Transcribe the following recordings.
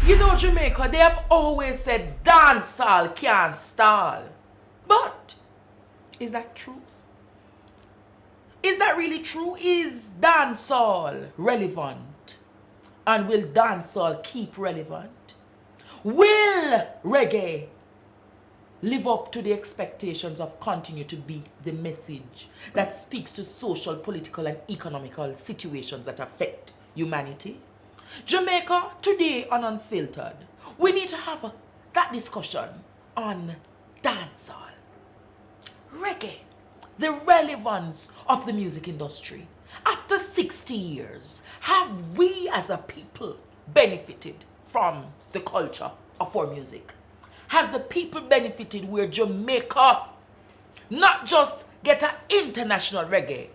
You know, Jamaica, they have always said dancehall can't stall. But is that true? Is that really true? Is dancehall relevant? And will dancehall keep relevant? Will reggae live up to the expectations of continue to be the message that speaks to social, political, and economical situations that affect humanity? Jamaica, today on Unfiltered, we need to have that discussion on dancehall, reggae, the relevance of the music industry. After 60 years, have we as a people benefited from the culture of our music? Has the people benefited where Jamaica not just get an international reggae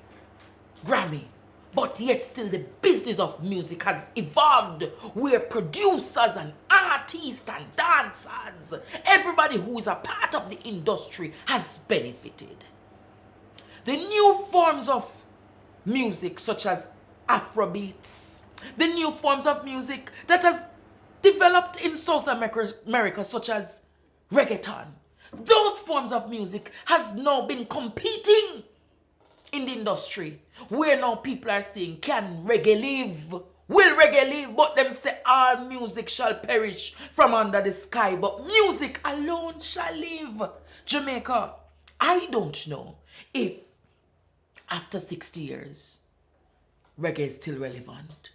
Grammy, but yet still the business of music has evolved where producers and artists and dancers, everybody who is a part of the industry has benefited. The new forms of music such as Afrobeats, the new forms of music that has developed in South America such as reggaeton, those forms of music has now been competing in the industry where now people are saying, can reggae live? Will reggae live? But them say all music shall perish from under the sky, but music alone shall live. Jamaica, I don't know if after 60 years reggae is still relevant.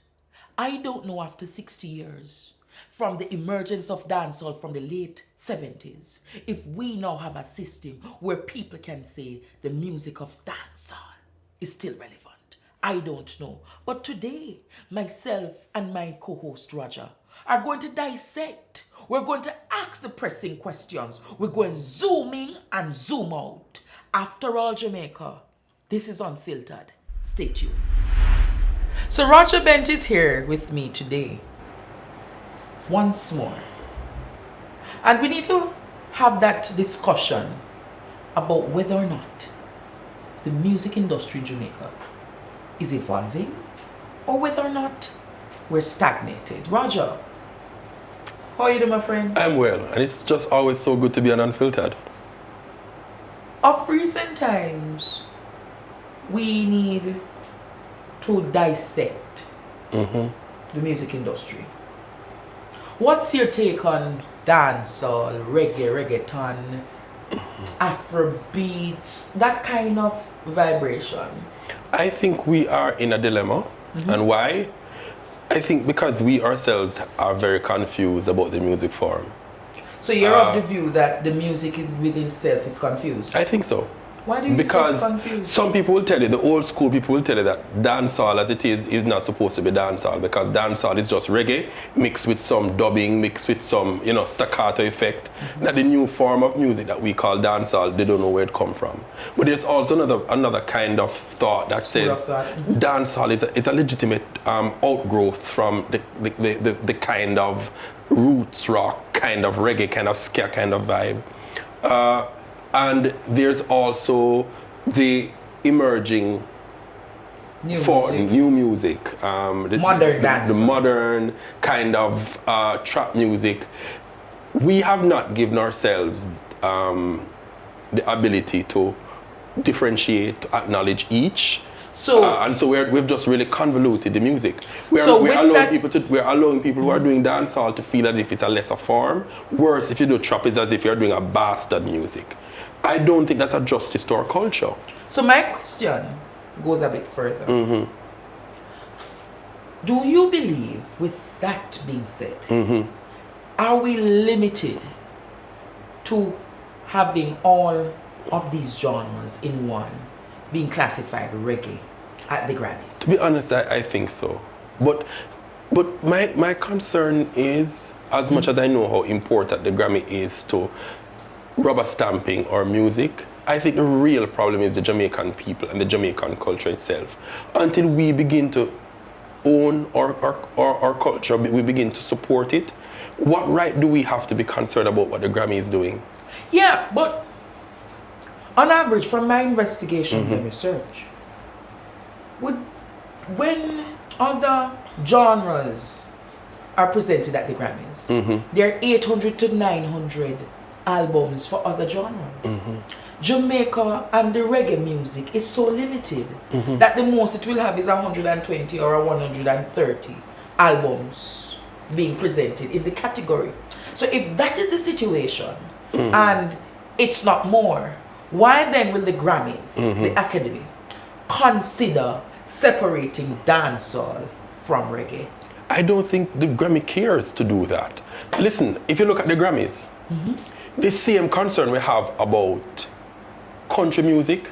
I don't know after 60 years from the emergence of dancehall from the late 70s if we now have a system where people can say the music of dancehall is still relevant. I don't know. But today, myself and my co-host Roger are going to dissect. We're going to ask the pressing questions. We're going zoom in and zoom out. After all, Jamaica, this is Unfiltered. Stay tuned. So Roger Bent is here with me today once more. And we need to have that discussion about whether or not the music industry in Jamaica is evolving or whether or not we're stagnated. Roger, how are you doing, my friend? I'm well, and it's just always so good to be on Unfiltered. Of recent times, we need to dissect the music industry. What's your take on dancehall, reggae, reggaeton, Afrobeat, that kind of vibration? I think we are in a dilemma. And why? I think because we ourselves are very confused about the music form. So you're of the view that the music within itself is confused? I think so. Why do you Because say it's confused? some people will tell you, the old school people will tell you that dancehall as it is not supposed to be dancehall, because dancehall is just reggae mixed with some dubbing, mixed with some, staccato effect. That the new form of music that we call dancehall, they don't know where it come from. But there's also another kind of thought that says dancehall is a legitimate outgrowth from the kind of roots rock, kind of reggae, kind of ska kind of vibe. And there's also the emerging new music, modern dance, the modern kind of trap music. We have not given ourselves the ability to differentiate, to acknowledge each. And so we've just really convoluted the music. We're allowing people who are doing dancehall to feel as if it's a lesser form. Worse, if you do trap, it's as if you're doing a bastard music. I don't think that's a justice to our culture. So my question goes a bit further. Do you believe, with that being said, are we limited to having all of these genres in one being classified reggae at the Grammys? To be honest, I think so. But my concern is, as much as I know how important the Grammy is to rubber stamping our music, I think the real problem is the Jamaican people and the Jamaican culture itself. Until we begin to own our culture, we begin to support it, what right do we have to be concerned about what the Grammy is doing? Yeah, but on average, from my investigations and research, when other genres are presented at the Grammys. There are 800 to 900 albums for other genres. Jamaica and the reggae music is so limited that the most it will have is 120 or 130 albums being presented in the category. So if that is the situation and it's not more, why then will the Grammys, the Academy, consider separating dancehall from reggae? I don't think the Grammy cares to do that. Listen, if you look at the Grammys, the same concern we have about country music,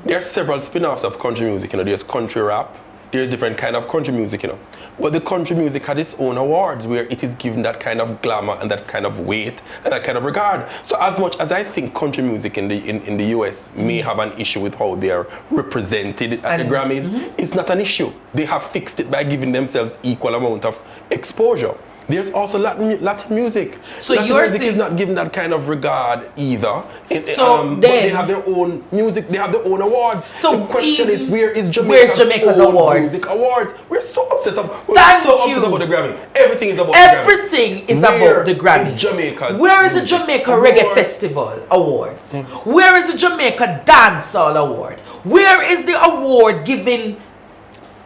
there are several spin-offs of country music. There's country rap, there's different kind of country music, But the country music had its own awards where it is given that kind of glamour and that kind of weight and that kind of regard. So as much as I think country music in the US may have an issue with how they are represented at the Grammys, it's not an issue. They have fixed it by giving themselves equal amount of exposure. There's also Latin music. So Latin you're music saying is not given that kind of regard either. So but they have their own music, they have their own awards. So the question is, where's Jamaica's own awards? music awards? We're so obsessed about the Grammy. Everything is about Everything is about the Grammys. Is Jamaica's Where is the Jamaica Reggae Festival Awards? Where is the Jamaica Dancehall Award? Where is the award given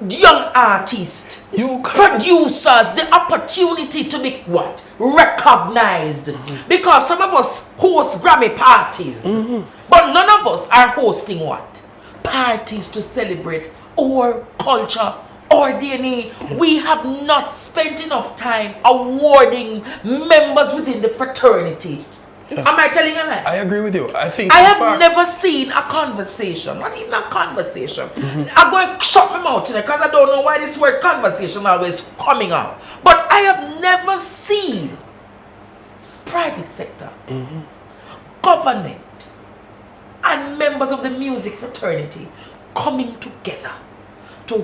young artists, producers, the opportunity to be what? Recognized. Because some of us host Grammy parties, but none of us are hosting what? Parties to celebrate our culture, our DNA. We have not spent enough time awarding members within the fraternity. Am I telling you that? I agree with you. I have never seen a conversation, not even a conversation. I'm going to shut my mouth today because I don't know why this word conversation always coming out. But I have never seen private sector, government, and members of the music fraternity coming together to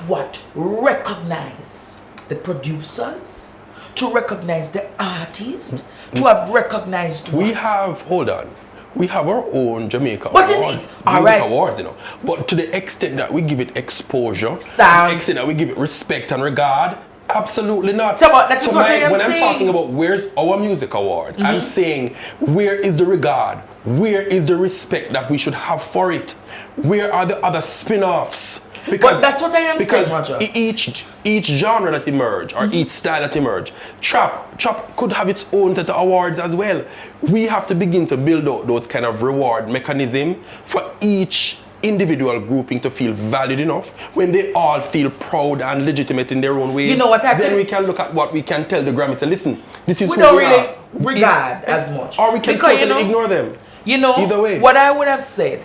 what? Recognize the producers, to recognize the artists, to have recognized we have our own Jamaica but awards, awards, But to the extent that we give it exposure, to the extent that we give it respect and regard, absolutely not. So, that's what when I'm talking about where's our music award, I'm saying where is the regard, where is the respect that we should have for it, where are the other spin-offs? But that's what I am saying, Roger. Each genre that emerge or each style that emerge, trap could have its own set of awards as well. We have to begin to build out those kind of reward mechanism for each individual grouping to feel valued enough. When they all feel proud and legitimate in their own ways, then we can look at what we can tell the Grammys and listen, this is we don't really regard as much. Or we can totally ignore them. Either way. What I would have said,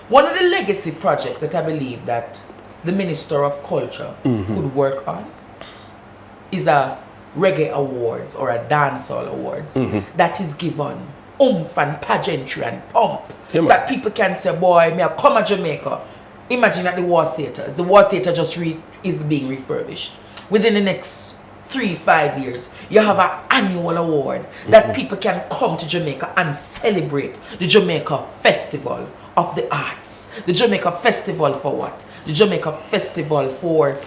one of the legacy projects that I believe that the Minister of Culture could work on is a reggae awards or a dancehall awards that is given oomph and pageantry and pomp, so that people can say, boy, me I come to Jamaica. Imagine at the War Theatres. The War Theatre just is being refurbished. Within the next 3-5 years, you have an annual award that people can come to Jamaica and celebrate the Jamaica Festival of the Arts. The Jamaica Festival for what? The Jamaica Festival for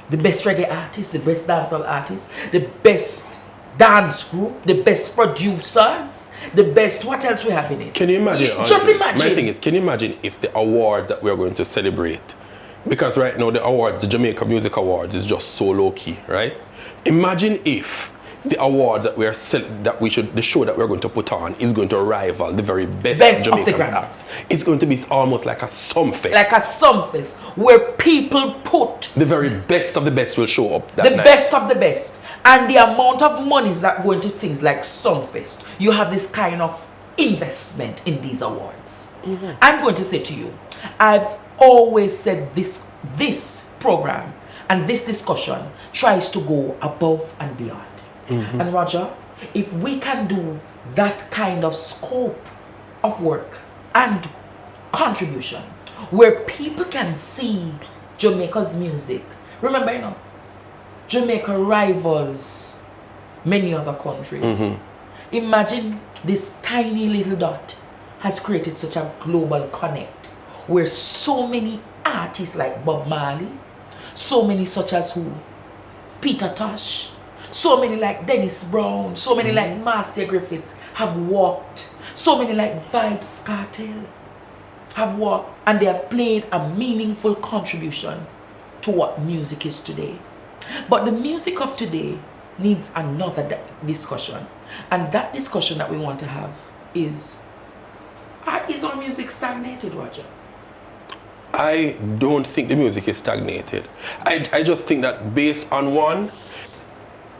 the best reggae artists, the best dancehall artists, the best dance group, the best producers, the best, what else we have in it? Can you imagine? Just imagine. My thing is, can you imagine if the awards that we are going to celebrate, because right now the awards, the Jamaica Music Awards is just so low key, right? Imagine if the award that the show that we're going to put on is going to rival the very best of the Grammys. It's going to be almost like a sumfest. Like a sumfest where people put the very best of the best will show up that the night. Best of the best. And the amount of monies that go into things like Sumfest, you have this kind of investment in these awards. I'm going to say to you, I've always said this program and this discussion tries to go above and beyond. And Roger, if we can do that kind of scope of work and contribution where people can see Jamaica's music, remember, Jamaica rivals many other countries. Imagine this tiny little dot has created such a global connect where so many artists like Bob Marley, so many such as who? Peter Tosh, so many like Dennis Brown, so many like Marcia Griffiths have walked, so many like Vybz Kartel have walked, and they have played a meaningful contribution to what music is today. But the music of today needs another discussion, and that discussion that we want to have is our music stagnated, Roger? I don't think the music is stagnated. I just think that based on one,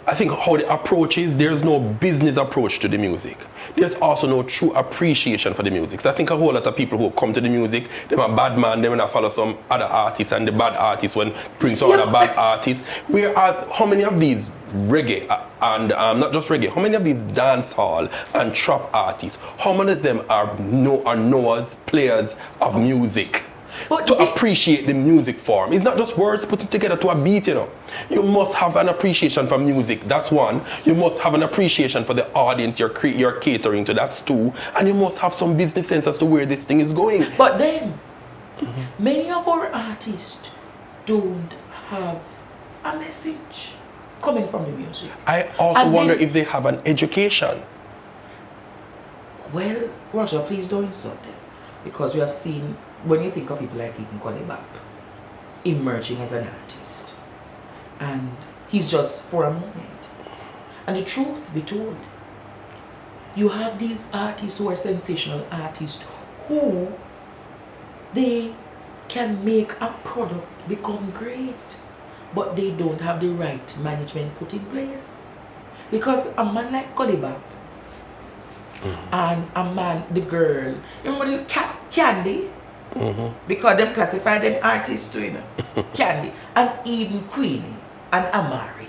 I think how the approach is, there's no business approach to the music. There's also no true appreciation for the music. So I think a whole lot of people who come to the music, they're a bad man, they wanna follow some other artists, and the bad artists when bring some other bad artists. How many of these reggae and not just reggae, how many of these dancehall and trap artists, how many of them are knowers, players of music? But to appreciate the music form. It's not just words put together to a beat, you know. You must have an appreciation for music, that's one. You must have an appreciation for the audience you're catering to, that's two. And you must have some business sense as to where this thing is going. But then, many of our artists don't have a message coming from the music. I also wonder if they have an education. Well, Roger, please don't insult them. Because we have seen, when you think of people like Ethan Kolebap emerging as an artist, and he's just for a moment. And the truth be told, you have these artists who are sensational artists who they can make a product become great, but they don't have the right management put in place. Because a man like Kolebap and a man, the girl, remember the Candy? Because them classify them artists too, you know. Candy, and even Queenie and Amari.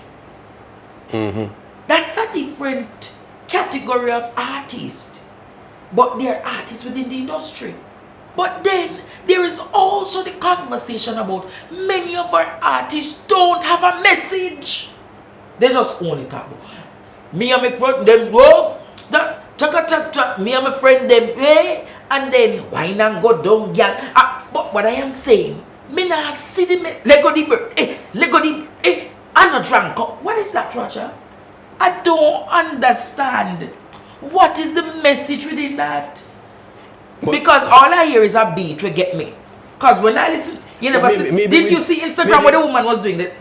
That's a different category of artist, but they're artists within the industry. But then there is also the conversation about many of our artists don't have a message. They just only talk about me and my friend them go, me and my friend them and then wine and go down, girl. But what I am saying, me not see the Lego the I'm not drunk. What is that, Roger? I don't understand. What is the message within that? Because all I hear is a beat will get me. Because when I listen, you never see. Did you see Instagram where the woman was doing that?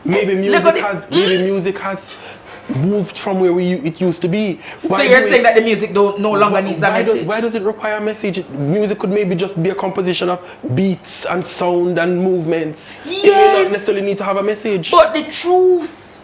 Maybe music has moved from where it used to be. So you're saying that the music no longer needs a message? Why does it require a message? Music could maybe just be a composition of beats and sound and movements. Yes. It may not necessarily need to have a message. But the truth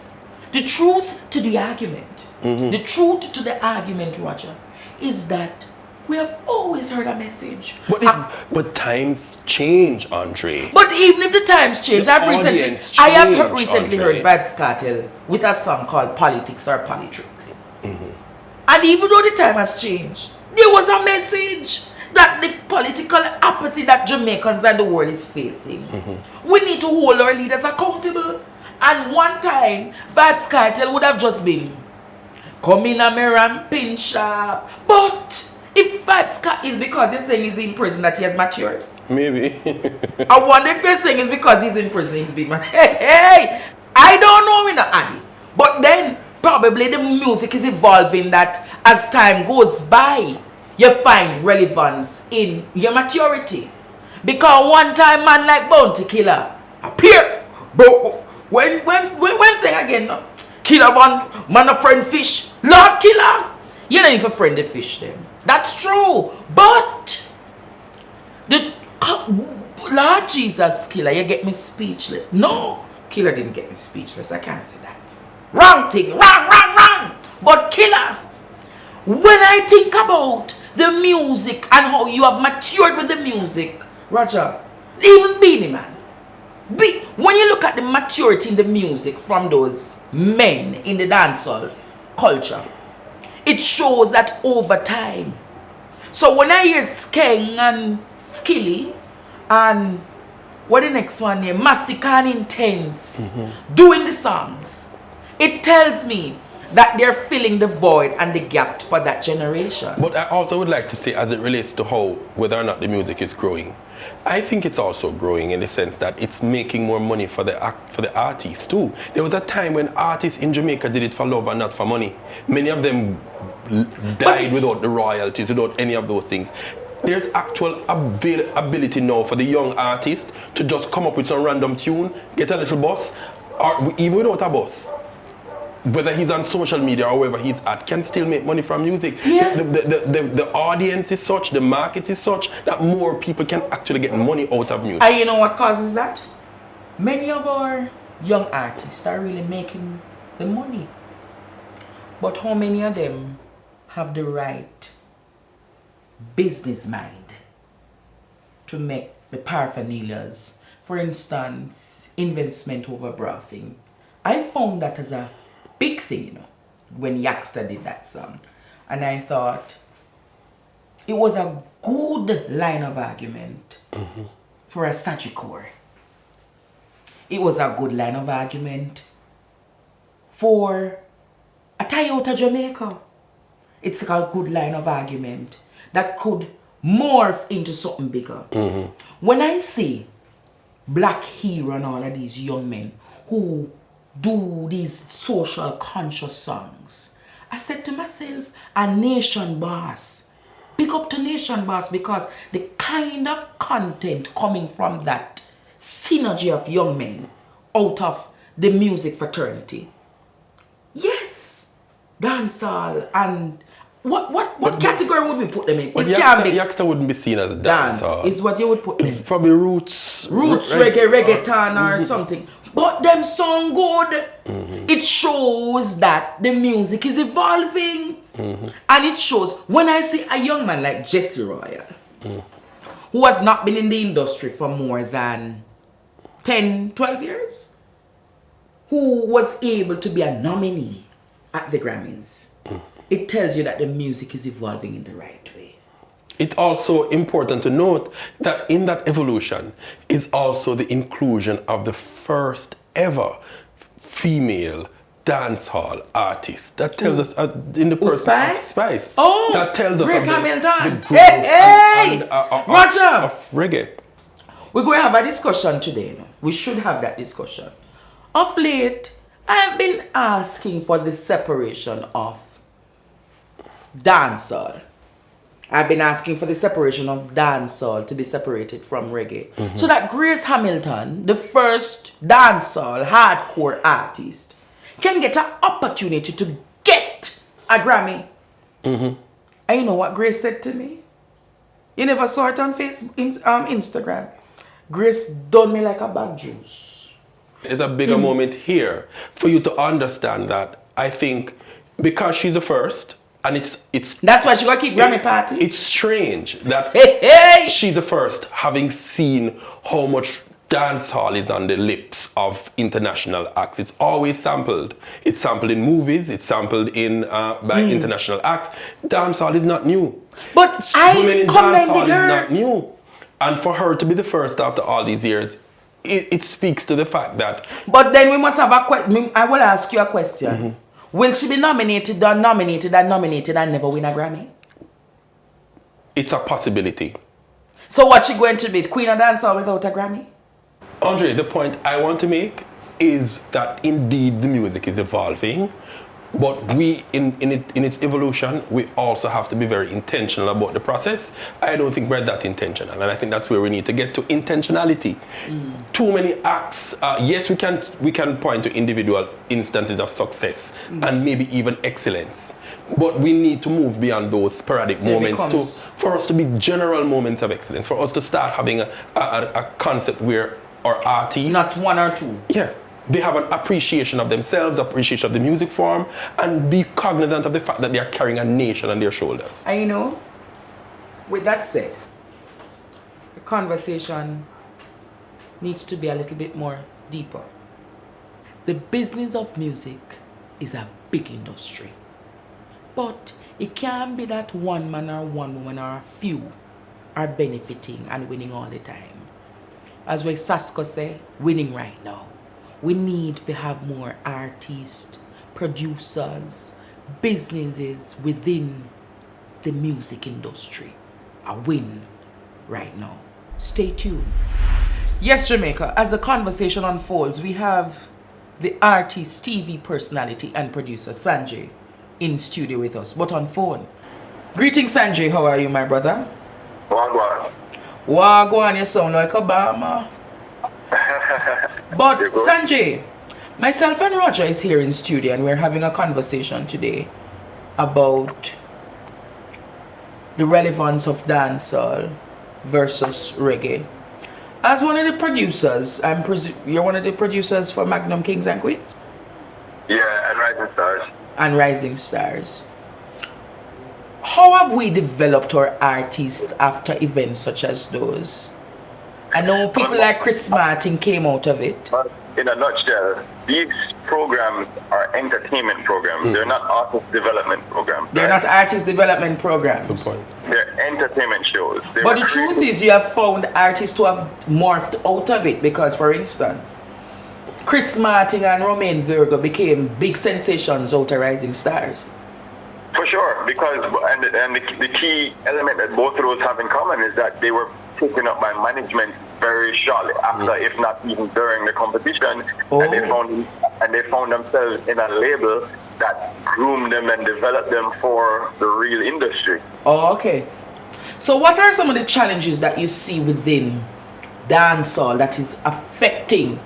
to the argument, the truth to the argument, Roger, is that we have always heard a message. But times change, Andre. But even if the times change, I have recently heard Vybz Kartel with a song called Politics or Politricks. And even though the time has changed, there was a message that the political apathy that Jamaicans and the world is facing. We need to hold our leaders accountable. And one time, Vybz Kartel would have just been come in a mirror and pin sharp. But if Vybz Kartel is because you're saying he's in prison that he has matured. Maybe. I wonder if you're saying it's because he's in prison he's been matured. Hey! I don't know, you know, Andy. But then probably the music is evolving that as time goes by, you find relevance in your maturity. Because one time man like Bounty Killer appear. Bro, when saying again, no? Killer man a friend fish. Lord Killer. You don't even friend the fish them. That's true. But the Lord Jesus Killer, you get me speechless. No, Killer didn't get me speechless. I can't say that. Wrong thing. Wrong. But Killer, when I think about the music and how you have matured with the music, Roger, even Beanie Man, when you look at the maturity in the music from those men in the dancehall culture, it shows that over time. So when I hear Skeng and Skilly and what the next one here, Massacre and Intense doing the songs, it tells me that they're filling the void and the gap for that generation. But I also would like to say, as it relates to whether or not the music is growing, I think it's also growing in the sense that it's making more money for the artists too. There was a time when artists in Jamaica did it for love and not for money. Many of them died without the royalties, without any of those things. There's actual ability now for the young artist to just come up with some random tune, get a little buzz, or even without a buzz, whether he's on social media or wherever he's at, can still make money from music. Yeah. The audience is such, the market is such, that more people can actually get money out of music. And you know what causes that? Many of our young artists are really making the money. But how many of them have the right business mind to make the paraphernalias? For instance, investment over brothing. I found that as a big thing, you know, when Yaxter did that song. And I thought it was a good line of argument for a Sagicor. It was a good line of argument for a Toyota Jamaica. It's a good line of argument that could morph into something bigger. When I see Black Hero and all of these young men who do these social conscious songs, I said to myself, a nation boss. Pick up to nation boss, because the kind of content coming from that synergy of young men out of the music fraternity. Yes, dancehall and what category would we put them in? But It can be Yaxter wouldn't be seen as a dance. dancehall. Is what you would put them in. Probably roots, Reggaeton or something. But them sound good. It shows that the music is evolving. And it shows, when I see a young man like Jesse Royal, who has not been in the industry for more than 10, 12 years, who was able to be a nominee at the Grammys, it tells you that the music is evolving in the right way. It's also important to note that in that evolution is also the inclusion of the first ever female dancehall artist. That tells us in the person of Spice. Oh, that tells us Grace of Hamilton. the growth Roger. of reggae. We're going to have a discussion today. No? We should have that discussion. Of late, I have been asking for the separation of dancehall. I've been asking for the separation of dancehall to be separated from reggae. So that Grace Hamilton, the first dancehall hardcore artist, can get an opportunity to get a Grammy. And you know what Grace said to me? You never saw it on Facebook, Instagram. Grace done me like a bag juice. It's a bigger moment here for you to understand that. I think because she's the first, and it's that's why she gonna keep Grammy party. It's strange that she's the first, having seen how much dancehall is on the lips of international acts. It's always sampled. It's sampled in movies. It's sampled in by international acts. Dancehall is not new. But Women in dancehall her. is not new. And for her to be the first after all these years, it speaks to the fact that. But then we must have a question. I will ask you a question. Will she be nominated and never win a Grammy? It's a possibility. So what's she going to be? Queen of Dancehall without a Grammy? Andre, the point I want to make is that indeed the music is evolving, but we, in its evolution, we also have to be very intentional about the process. I don't think we're that intentional, and I think that's where we need to get to intentionality. Too many acts. Yes, we can point to individual instances of success and maybe even excellence, but we need to move beyond those sporadic moments for us to be general moments of excellence. For us to start having a concept where our artists, not one or two. Yeah. They have an appreciation of themselves, appreciation of the music form, and be cognizant of the fact that they are carrying a nation on their shoulders. And you know, with that said, the conversation needs to be a little bit more deeper. The business of music is a big industry. But it can't be that one man or one woman or a few are benefiting and winning all the time. As what Sasko say, winning right now. We need to have more artists, producers, businesses within the music industry. A win right now. Stay tuned. Yes, Jamaica, as the conversation unfolds, we have the artist, TV personality, and producer Sanjay in studio with us, but on phone. Greetings, Sanjay. How are you, my brother? Wagwan. Wagwan, you sound like Obama. But Sanjay, myself and Roger is here in studio, and we're having a conversation today about the relevance of dancehall versus reggae. As one of the producers, you're one of the producers for Magnum Kings and Queens? Yeah, and Rising Stars. And Rising Stars. How have we developed our artists after events such as those? I know people like Chris Martin came out of it. In a nutshell, these programs are entertainment programs. They're not artist development programs. They're not artist development programs. Good point. They're entertainment shows. But the truth is, you have found artists who have morphed out of it because, for instance, Chris Martin and Romain Virgo became big sensations out of Rising Stars. For sure, because the key element that both of those have in common is that they were taken up by management very shortly after, if not even during the competition, and they found themselves in a label that groomed them and developed them for the real industry. Oh, okay. So what are some of the challenges that you see within dancehall that is affecting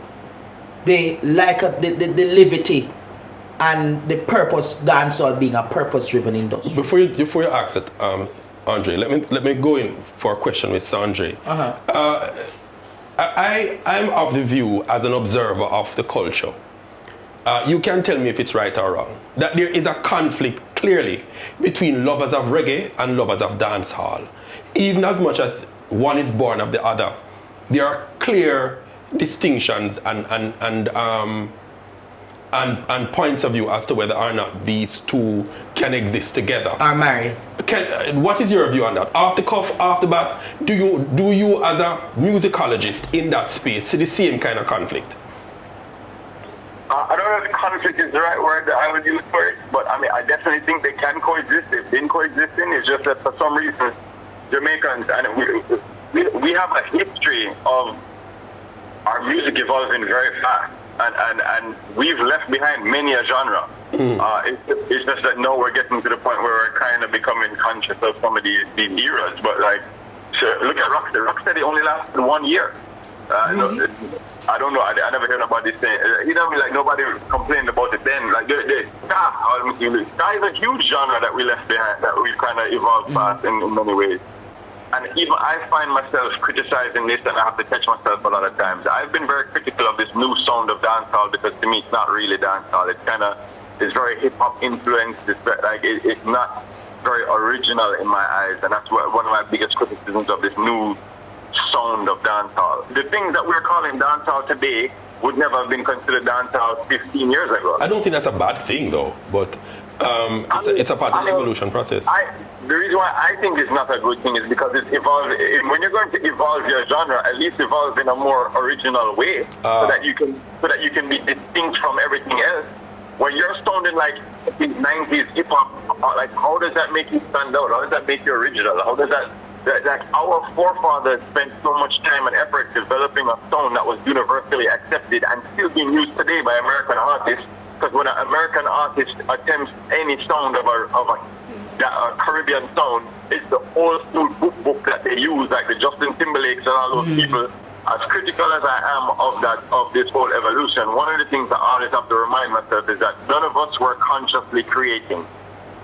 the levity and the purpose, dancehall being a purpose-driven industry? Before you ask it, Andre, let me go in for a question with Sanjay. I'm of the view as an observer of the culture. You can tell me if it's right or wrong, that there is a conflict clearly between lovers of reggae and lovers of dancehall. Even as much as one is born of the other, there are clear distinctions and points of view as to whether or not these two can exist together. Are married. What is your view on that? Off the cuff, off the bat, do you as a musicologist in that space see the same kind of conflict? I don't know if conflict is the right word that I would use for it, but I mean, I definitely think they can coexist. They've been coexisting. It's just that for some reason, Jamaicans, and we have a history of our music evolving very fast, and we've left behind many a genre. It's just that now we're getting to the point where we're kind of becoming conscious of some of these eras. But like, so look at Rocksteady. Rocksteady only lasted 1 year. I don't know. I never heard about this thing. You know, like nobody complained about it then. Like the ska is a huge genre that we left behind, that we've kind of evolved fast in many ways. And even I find myself criticizing this, and I have to catch myself a lot of times. I've been very critical of this new sound of dancehall because to me it's not really dancehall. It's very hip hop influenced. It's not very original in my eyes, and that's one of my biggest criticisms of this new sound of dancehall. The things that we're calling dancehall today would never have been considered dancehall 15 years ago. I don't think that's a bad thing though, but it's a part of the evolution process. The reason why I think it's not a good thing is because it's evolved. When you're going to evolve your genre, at least evolve in a more original way, so that you can be distinct from everything else. When you're sounding like the 90s hip hop, like how does that make you stand out? How does that make you original? How does that our forefathers spent so much time and effort developing a sound that was universally accepted and still being used today by American artists? Because when an American artist attempts any sound of a Caribbean sound, it's the old school book that they use, like the Justin Timberlakes and all those people. As critical as I am of this whole evolution, one of the things that I always have to remind myself is that none of us were consciously creating.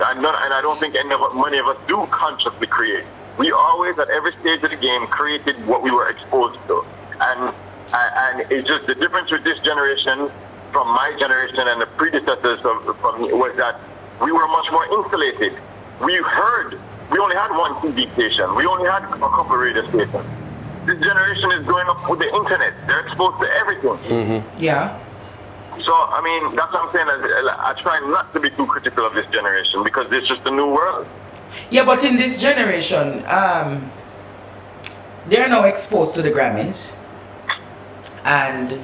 And I don't think many of us do consciously create. We always, at every stage of the game, created what we were exposed to. And it's just the difference with this generation from my generation and the predecessors from me was that we were much more insulated. We only had one TV station. We only had a couple of radio stations. This generation is growing up with the internet. They're exposed to everything. Yeah. So, I mean, that's what I'm saying. I try not to be too critical of this generation because it's just a new world. Yeah, but in this generation, they're now exposed to the Grammys. And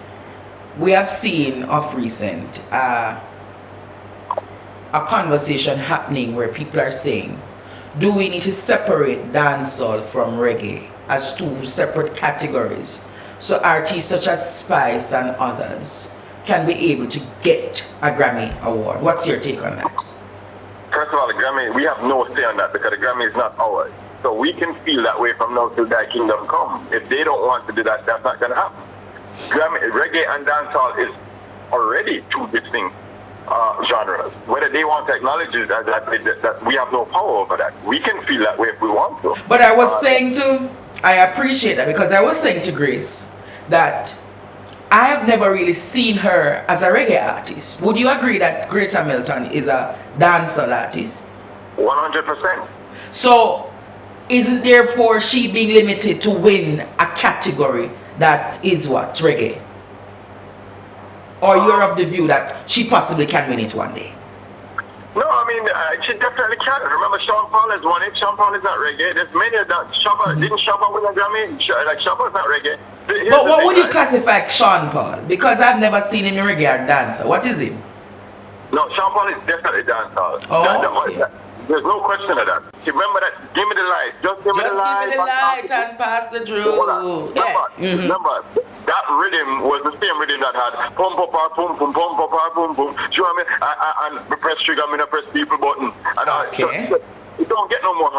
we have seen of recent a conversation happening where people are saying, do we need to separate dancehall from reggae? as two separate categories, so artists such as Spice and others can be able to get a Grammy award. What's your take on that? First of all, the Grammy, we have no say on that because the Grammy is not ours. So we can feel that way from now till thy kingdom come. If they don't want to do that, that's not going to happen. Reggae and dancehall is already two distinct genres. Whether they want to acknowledge it as that we have no power over that. We can feel that way if we want to. But I was saying to, I appreciate that, because I was saying to Grace that I have never really seen her as a reggae artist. Would you agree that Grace Hamilton is a dancehall artist? 100%. So, isn't therefore she being limited to win a category that is what? Reggae? Or you're of the view that she possibly can win it one day? No, I mean, she definitely can. Remember, Sean Paul has won it. Sean Paul is not reggae. There's many of that. Didn't Shabba win a Grammy? Like, Shabba's not reggae. But what would you classify Sean Paul? Because I've never seen him in reggae or dancer. What is he? No, Sean Paul is definitely dancehall. Okay. There's no question of that. Remember that, give me the light. Just give me the light. Give me the light and pass the truth. Remember, that rhythm was the same rhythm that had pum pum pum pum pum pum pum pum pum. Do you know what I mean? And press trigger, I'm gonna press people button. And okay. It don't get no more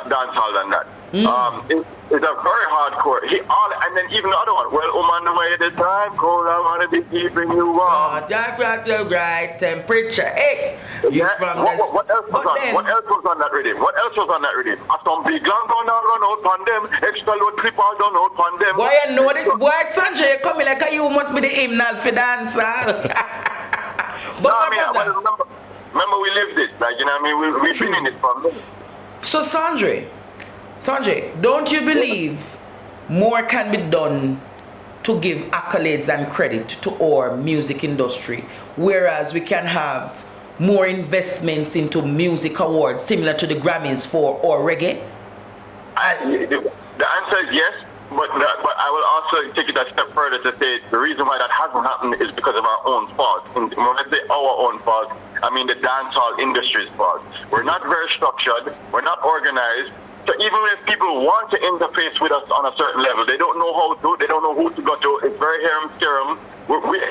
dancehall than that. It's a very hardcore. And then even the other one. Well, on the way the time cold, I wanna be keeping you warm. Jack got the right temperature. Hey, you from this. What else was on? What else was on that rhythm? What else was on that rhythm? Some big long gonna run out on them. Extra load clipper done out on them. Boy, you know this. Boy, Sanjay, you coming like you must be the hymnal for dancehall. But remember we lived it. Like, you know what I mean? We've been in it from there. So Sanjay, don't you believe more can be done to give accolades and credit to our music industry, whereas we can have more investments into music awards similar to the Grammys for our reggae? The answer is yes, but I will also take it a step further to say the reason why that hasn't happened is because of our own fault. When I say our own fault, I mean the dancehall industry's fault. We're not very structured, we're not organized, so even if people want to interface with us on a certain level, they don't know how to, they don't know who to go to, it's very harem scarum.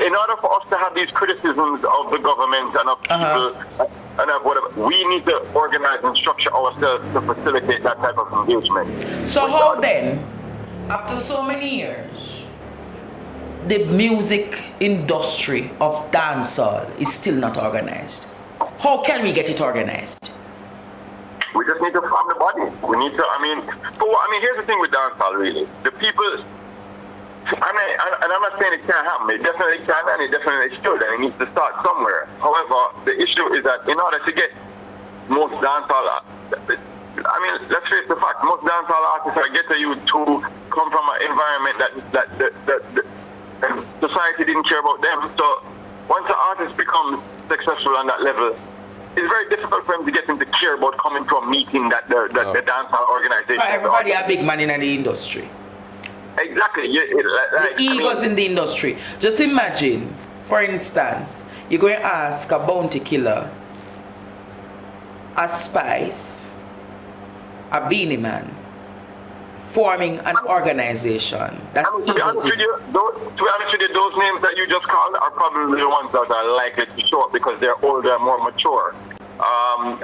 In order for us to have these criticisms of the government and of people, and of whatever, we need to organize and structure ourselves to facilitate that type of engagement. So how then, after so many years, the music industry of dancehall is still not organized? How can we get it organized? We just need to form the body. We need to, here's the thing with dancehall, really. The people, and I'm not saying it can't happen. It definitely can and it definitely should, and it needs to start somewhere. However, the issue is that in order to get most dancehall, let's face the fact, most dancehall artists are get you to come from an environment that society didn't care about them. So once an artist becomes successful on that level, it's very difficult for him to get him to care about coming to a meeting that the dancehall organization. Everybody a big man in the industry. Exactly. The egos in the industry. Just imagine, for instance, you're going to ask a bounty killer, a Spice, a Beanie Man, forming an organization. That's to be honest with you, those names that you just called are probably the ones that are likely to show up because they're older and more mature. And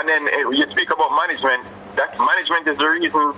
then you speak about management. That management is the reason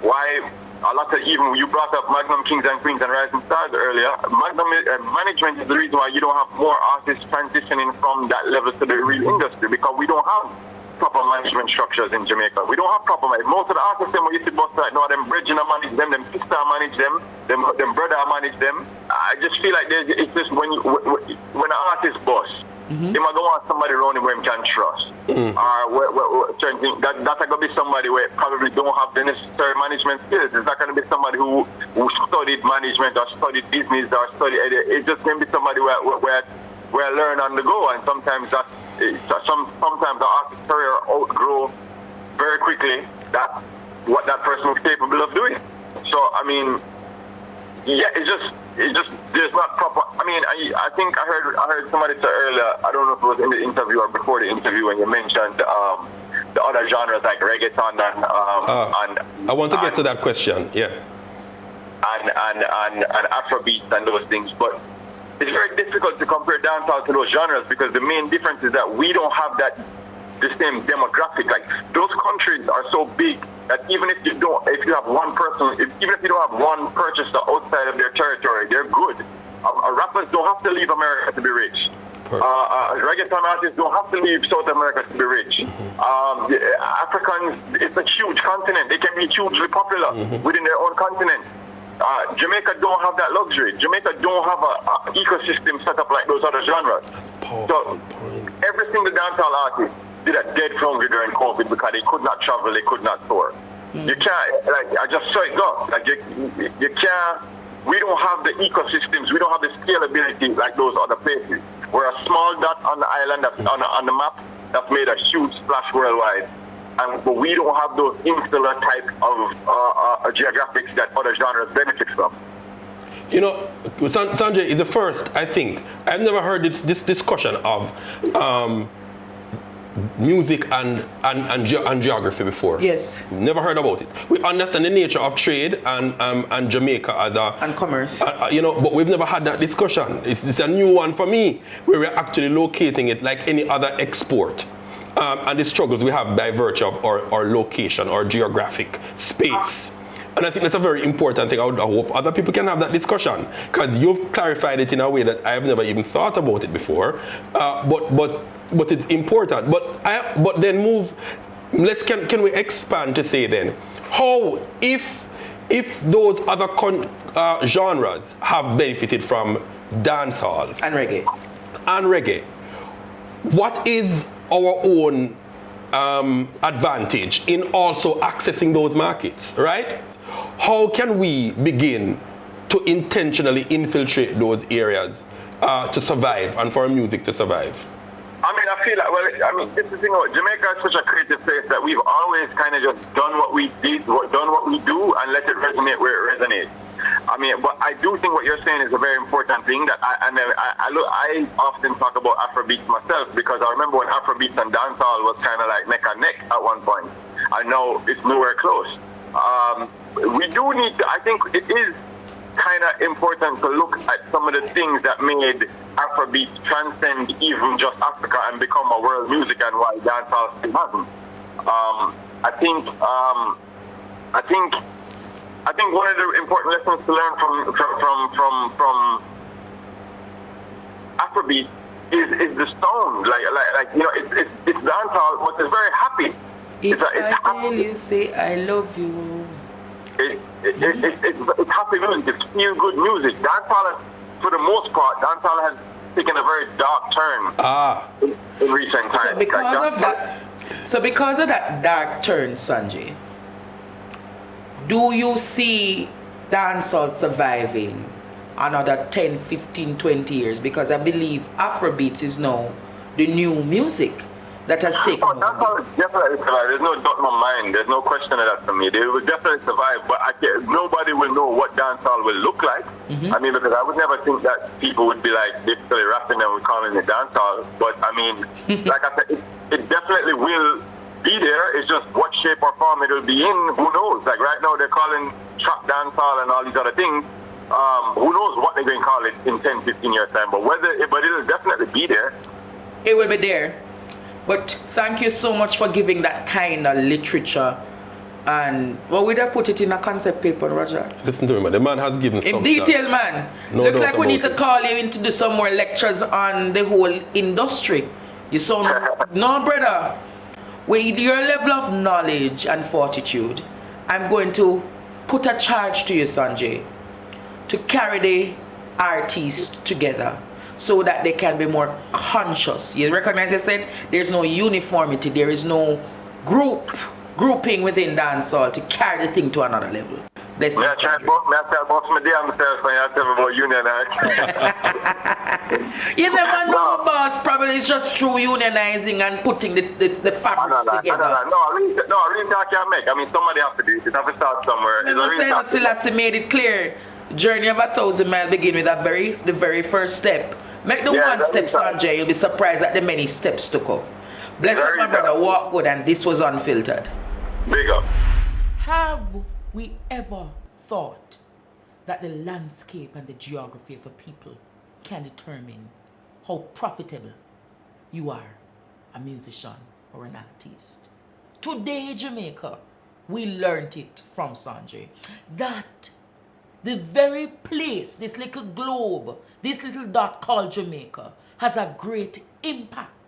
why a lot of, even you brought up Magnum Kings and Queens and Rising Stars earlier. Management is the reason why you don't have more artists transitioning from that level to the real industry, because we don't have proper management structures in Jamaica. We don't have proper management. Most of the artists them we used to bust right now, them bridging manage them, them sister manage them, them brother manage them. I just feel like it's just when an artist boss, they might go want somebody around him where he can trust. Certain things, that's going to be somebody where probably don't have the necessary management skills. It's not going to be somebody who studied management or studied business or studied. It's just going to be somebody where I learn on the go, and sometimes sometimes the artist's career outgrow very quickly what that person is capable of doing. So it's just there's not proper. I think I heard somebody say earlier. I don't know if it was in the interview or before the interview when you mentioned the other genres like reggaeton and I want to get to that question. Yeah. And Afrobeats and those things, but it's very difficult to compare dancehall to those genres because the main difference is that we don't have the same demographic. Like those countries are so big that even if you have one person, even if you don't have one purchaser outside of their territory, they're good. Rappers don't have to leave America to be rich. Reggaeton artists don't have to leave South America to be rich. Africans, it's a huge continent. They can be hugely popular within their own continent. Jamaica don't have that luxury. Jamaica don't have an ecosystem set up like those other genres. So every single dancehall artist did a dead hungry during COVID because they could not travel, they could not tour. You can't, like, I just saw it go. Like, you can't, we don't have the ecosystems, we don't have the scalability like those other places. We're a small dot on the island, that's on the map, that's made a huge splash worldwide. But we don't have those insular type of geographics that other genres benefit from. You know, Sanjay is the first, I think. I've never heard this discussion of music and geography before. Yes. Never heard about it. We understand the nature of trade and Jamaica as a... And commerce. You know, but we've never had that discussion. It's a new one for me, where we're actually locating it like any other export. And the struggles we have by virtue of our location, our geographic space. And I think that's a very important thing. I hope other people can have that discussion, because you've clarified it in a way that I have never even thought about it before. But it's important. But then move. Can we expand to say then, how if those other genres have benefited from dancehall and reggae, what is our own advantage in also accessing those markets, right? How can we begin to intentionally infiltrate those areas to survive and for our music to survive? I mean, I feel like, this is the thing about Jamaica is such a creative place that we've always kind of just done what we do and let it resonate where it resonates. I mean, but I do think what you're saying is a very important thing that I often talk about Afrobeats myself, because I remember when Afrobeats and dancehall was kind of like neck and neck at one point. I know it's nowhere close. We do need to, I think it is kind of important to look at some of the things that made Afrobeats transcend even just Africa and become a world music, and why dancehall still hasn't. I think one of the important lessons to learn from Afrobeat is the sound. Like you know, it's dancehall, but it's very happy. If I tell you, say I love you. It's happy music. It's feel good music. Dancehall, for the most part, dancehall has taken a very dark turn in recent times. So because of that dark turn, Sanjay, do you see dancehall surviving another 10, 15, 20 years? Because I believe Afrobeats is now the new music that has taken over. Dancehall will definitely survive. There's no doubt in my mind. There's no question of that for me. They will definitely survive, but nobody will know what dancehall will look like. I mean, because I would never think that people would be like basically rapping and we're calling it dancehall. But I mean, like I said, it definitely will be there. It's just what shape or form it will be in. Who knows? Like right now they're calling trap dancehall and all these other things. Who knows what they're going to call it in 10, 15 years time? But it'll definitely be there. It will be there. But thank you so much for giving that kind of literature. And well, we'd have put it in a concept paper, Roger. Listen to me, man. The man has given in detail, man. No Look like we need to call you in to do some more lectures on the whole industry. You sound no, brother. With your level of knowledge and fortitude, I'm going to put a charge to you, Sanjay, to carry the artists together so that they can be more conscious. You recognize I said there's no uniformity, there is no grouping within dancehall to carry the thing to another level. Bless you, You never know, boss. Probably it's just through unionizing and putting the fabrics together. No, really can't make. I mean, somebody has to do it. You have to start somewhere. Selassie made it clear. Journey of 1,000 miles begin with the very first step. Make the one step, Sanjay. You'll be surprised at the many steps to come. Bless up, Very my brother. down. Walk good, and this was Unfiltered. Big up. Have we ever thought that the landscape and the geography of a people can determine how profitable you are a musician or an artist? Today, Jamaica, we learned it from Sanjay that the very place, this little globe, this little dot called Jamaica, has a great impact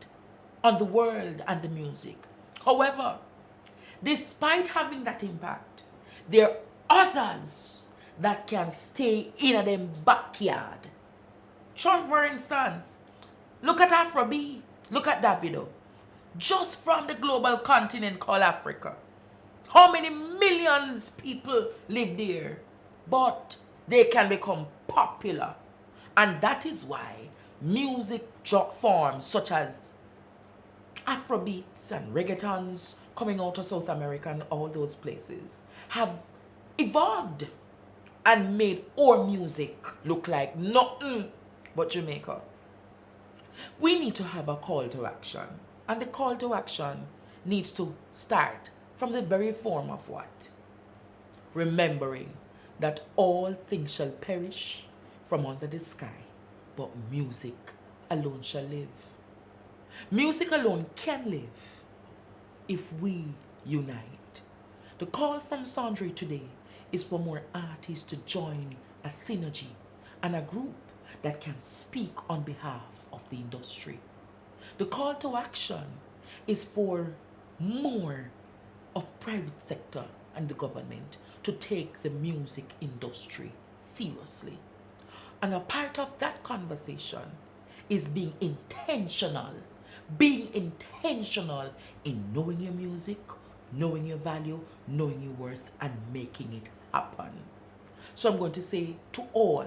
on the world and the music. However, despite having that impact, there are others that can stay in a them backyard. Just for instance, look at Afrobeat, look at Davido. Just from the global continent called Africa. How many millions people live there? But they can become popular. And that is why music forms such as Afrobeats and reggaetons coming out of South America and all those places have evolved and made our music look like nothing but Jamaica. We need to have a call to action. And the call to action needs to start from the very form of what? Remembering that all things shall perish from under the sky, but music alone shall live. Music alone can live if we unite. The call from Sandre today is for more artists to join a synergy and a group that can speak on behalf of the industry. The call to action is for more of private sector and the government to take the music industry seriously. And a part of that conversation is being intentional in knowing your music, knowing your value, knowing your worth, and making it happen. So I'm going to say to all,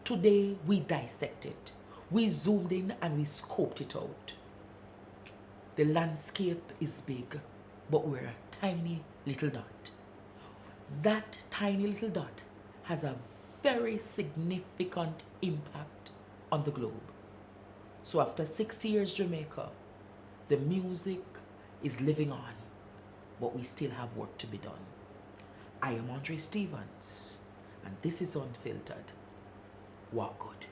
today we dissected, we zoomed in and we scoped it out. The landscape is big, but we're a tiny little dot. That tiny little dot has a very significant impact on the globe. So after 60 years Jamaica, the music is living on, but we still have work to be done. I am Andre Stevens, and this is Unfiltered. Walk good.